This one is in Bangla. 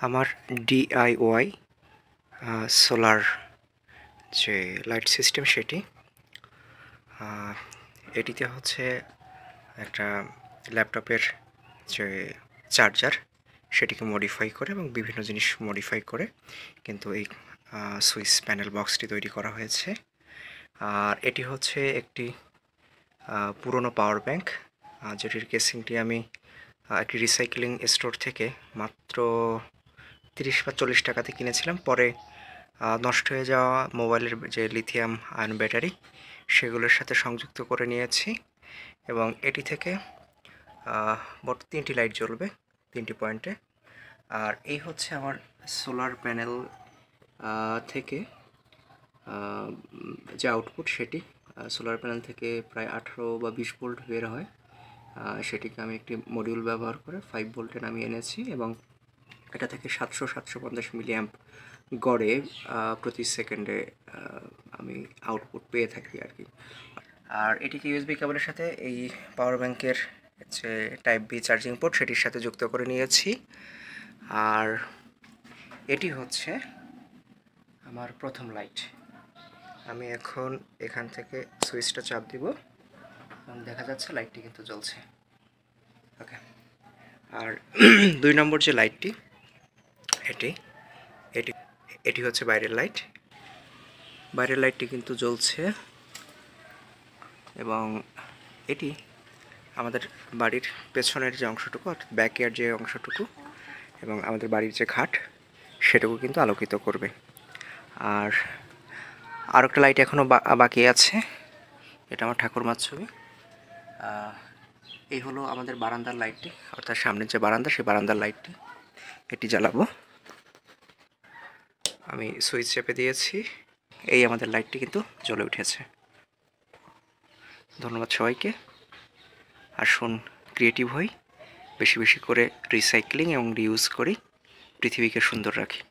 আমার ডিআইওয়াই সোলার যে লাইট সিস্টেম সেটি এটিতে হচ্ছে একটা ল্যাপটপের যে চার্জার সেটিকে মডিফাই করে এবং বিভিন্ন জিনিস মডিফাই করে কিন্তু এই সুইচ প্যানেল বক্সটি তৈরি করা হয়েছে। আর এটি হচ্ছে একটি পুরনো পাওয়ার ব্যাংক, যেটির কেসিংটি আমি একটি রিসাইক্লিং স্টোর থেকে মাত্র 30 বা 40 টাকাতে কিনেছিলাম। পরে নষ্ট হয়ে যাওয়া মোবাইলের যে লিথিয়াম আয়ন ব্যাটারি সেগুলোর সাথে সংযুক্ত করে নিয়েছি এবং এটি থেকে মোট 3টি লাইট জ্বলবে 3টি পয়েন্টে। আর এই হচ্ছে আমার সোলার প্যানেল থেকে যে আউটপুট সেটি সোলার প্যানেল থেকে প্রায় 18 বা 20 ভোল্ট বের হয়। সেটিকে আমি একটি মডিউল ব্যবহার করে 5 ভোল্টে নামিয়ে এনেছি এবং এটা থেকে 750 মিলিঅ্যাম্প গড়ে প্রতি সেকেন্ডে আমি আউটপুট পেয়ে থাকি আর কি। আর এটিকে ইউএসবি কেবলের সাথে এই পাওয়ার ব্যাংকের যে টাইপ বি চার্জিং পোর্ট সেটির সাথে যুক্ত করে নিয়েছি। আর এটি হচ্ছে আমার প্রথম লাইট। আমি এখন এখান থেকে সুইচটা চাপ দিব এবং দেখা যাচ্ছে লাইটটি কিন্তু জ্বলছে। ওকে। আর 2 নম্বর যে লাইটটি এটি এটি এটি হচ্ছে বাইরের লাইট। বাইরের লাইটটি কিন্তু জ্বলছে এবং এটি আমাদের বাড়ির পেছনের যে অংশটুকু অর্থাৎ ব্যাকইয়ার্ড যে অংশটুকু এবং আমাদের বাড়ির যে খাট সেটুকু কিন্তু আলোকিত করবে। আর একটা লাইট এখনও বাকি আছে, এটা আমার ঠাকুরমার ছবি। এই হলো আমাদের বারান্দার লাইটটি, অর্থাৎ সামনের যে বারান্দা সেই বারান্দার লাইটটি, এটি জ্বালাবো। আমি সুইচ চেপে দিয়েছি, এই আমাদের লাইটটি কিন্তু জ্বলে উঠেছে। ধন্যবাদ সবাইকে। আসুন ক্রিয়েটিভ হই, বেশি বেশি করে রিসাইক্লিং এবং রিউজ করি, পৃথিবীকে সুন্দর রাখি।